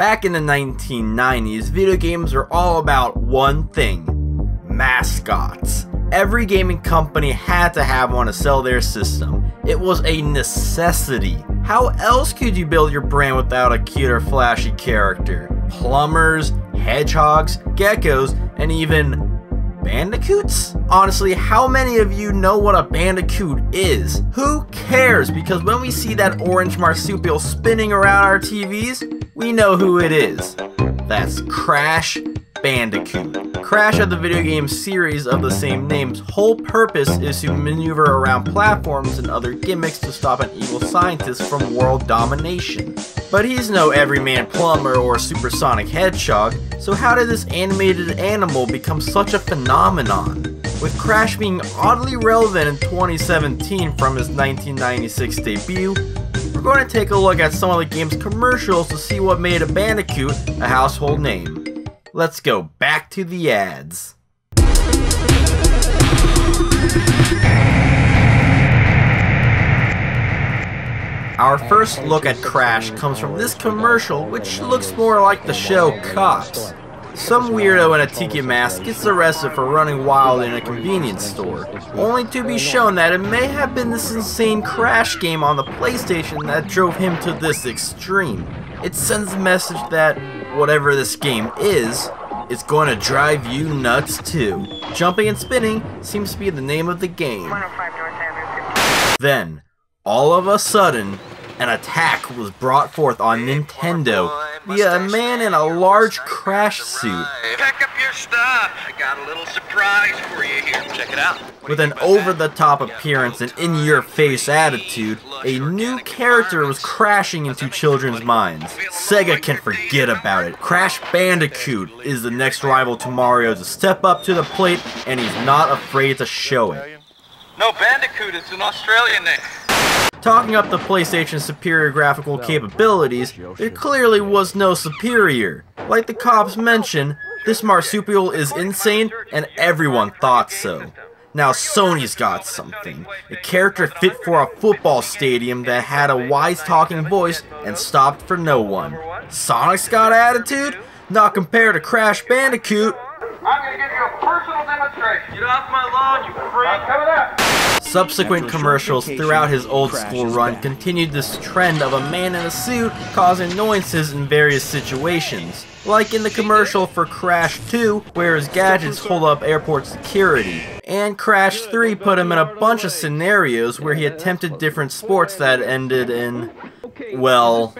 Back in the 1990s, video games were all about one thing: mascots. Every gaming company had to have one to sell their system. It was a necessity. How else could you build your brand without a cute or flashy character? Plumbers, hedgehogs, geckos, and even bandicoots? Honestly, how many of you know what a bandicoot is? Who cares? Because when we see that orange marsupial spinning around our TVs, we know who it is. That's Crash Bandicoot. Crash of the video game series of the same name's whole purpose is to maneuver around platforms and other gimmicks to stop an evil scientist from world domination. But he's no everyman plumber or supersonic hedgehog, so how did this animated animal become such a phenomenon? With Crash being oddly relevant in 2017 from his 1996 debut, we're going to take a look at some of the game's commercials to see what made a Bandicoot a household name. Let's go back to the ads. Our first look at Crash comes from this commercial, which looks more like the show Cops. Some weirdo in a tiki mask gets arrested for running wild in a convenience store, only to be shown that it may have been this insane Crash game on the PlayStation that drove him to this extreme. It sends the message that whatever this game is, it's going to drive you nuts too. Jumping and spinning seems to be the name of the game. Then, all of a sudden, an attack was brought forth on Nintendo via a man in a large Crash suit. Pack up your stuff. I got a little surprise for you here. Check it out. With an over-the-top appearance and in-your-face attitude, a new character was crashing into children's minds. Sega can forget about it. Crash Bandicoot is the next rival to Mario to step up to the plate, and he's not afraid to show it. No, Bandicoot is an Australian name. Talking up the PlayStation's superior graphical capabilities, there clearly was no superior. Like the cops mentioned, this marsupial is insane, and everyone thought so. Now Sony's got something. A character fit for a football stadium that had a wise-talking voice and stopped for no one. Sonic's got attitude? Not compared to Crash Bandicoot. I'm gonna give you a personal demonstration. Get off my lawn, you freak. Cover that. Subsequent commercials throughout his old school run continued this trend of a man in a suit causing annoyances in various situations. Like in the commercial for Crash 2, where his gadgets hold up airport security. And Crash 3 put him in a bunch of scenarios where he attempted different sports that ended in, well,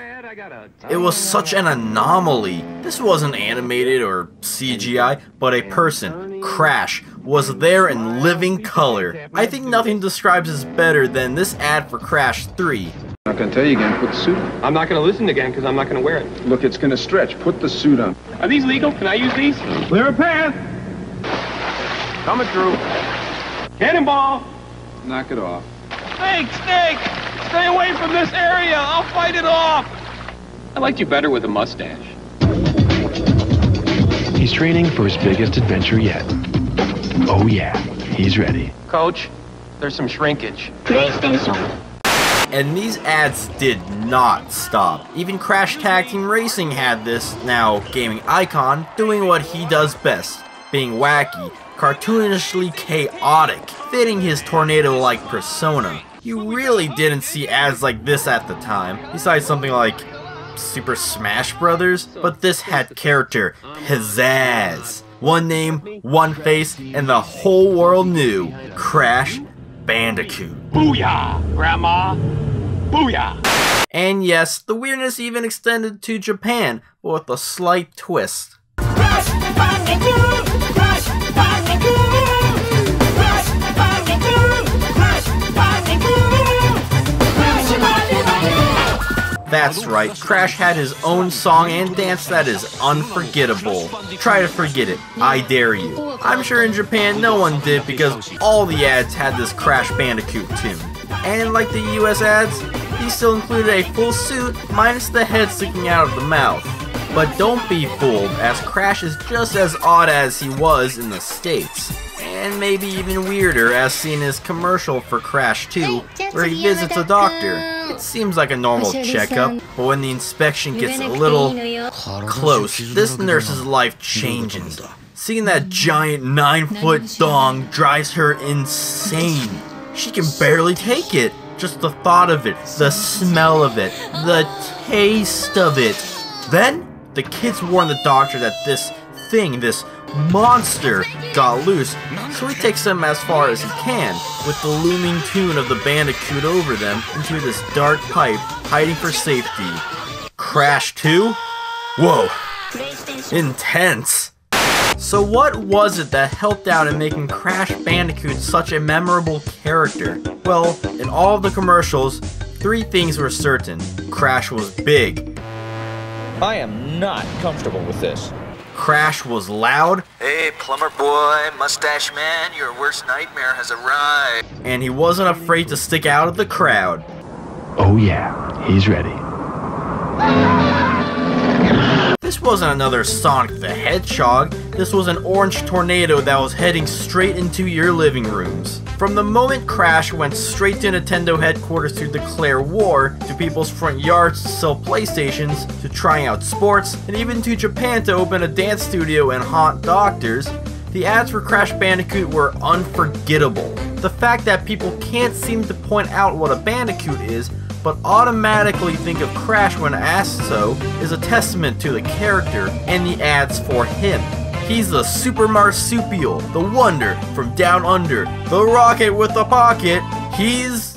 it was such an anomaly. This wasn't animated or CGI, but a person, Crash, was there in living color. I think nothing describes this better than this ad for Crash 3. I'm not gonna tell you again, put the suit on. I'm not gonna listen again because I'm not gonna wear it. Look, it's gonna stretch. Put the suit on. Are these legal? Can I use these? Clear a path. Coming through. Cannonball! Knock it off. Snake! Snake! Stay away from this area! I'll fight it off! I liked you better with a mustache. He's training for his biggest adventure yet. Oh yeah, he's ready. Coach, there's some shrinkage. PlayStation. And these ads did not stop. Even Crash Tag Team Racing had this, now gaming icon, doing what he does best. Being wacky, cartoonishly chaotic, fitting his tornado-like persona. You really didn't see ads like this at the time, besides something like Super Smash Brothers, but this had character pizzazz. One name, one face, and the whole world knew: Crash Bandicoot. Booyah, Grandma! Booyah! And yes, the weirdness even extended to Japan, but with a slight twist. Crash Bandicoot! Crash Bandicoot! Crash Bandicoot! Crash Bandicoot! Crash Bandicoot! That's right, Crash had his own song and dance that is unforgettable. Try to forget it, I dare you. I'm sure in Japan no one did because all the ads had this Crash Bandicoot tune. And like the US ads, he still included a full suit minus the head sticking out of the mouth. But don't be fooled, as Crash is just as odd as he was in the States. And maybe even weirder as seen in his commercial for Crash 2, where he visits a doctor. It seems like a normal checkup, but when the inspection gets a little close, this nurse's life changes. Seeing that giant 9-foot dong drives her insane. She can barely take it. Just the thought of it, the smell of it, the taste of it. Then, the kids warn the doctor that this thing, this monster, got loose, so he takes them as far as he can, with the looming tune of the Bandicoot over them, into this dark pipe, hiding for safety. Crash 2? Whoa. Intense. So what was it that helped out in making Crash Bandicoot such a memorable character? Well, in all of the commercials, 3 things were certain. Crash was big. I am not comfortable with this. Crash was loud. Hey, plumber boy, mustache man, your worst nightmare has arrived. And he wasn't afraid to stick out of the crowd. Oh yeah, he's ready. This wasn't another Sonic the Hedgehog. This was an orange tornado that was heading straight into your living rooms. From the moment Crash went straight to Nintendo headquarters to declare war, to people's front yards to sell PlayStations, to trying out sports, and even to Japan to open a dance studio and haunt doctors, the ads for Crash Bandicoot were unforgettable. The fact that people can't seem to point out what a Bandicoot is, but automatically think of Crash when asked so, is a testament to the character and the ads for him. He's the super marsupial, the wonder from down under, the rocket with a pocket. He's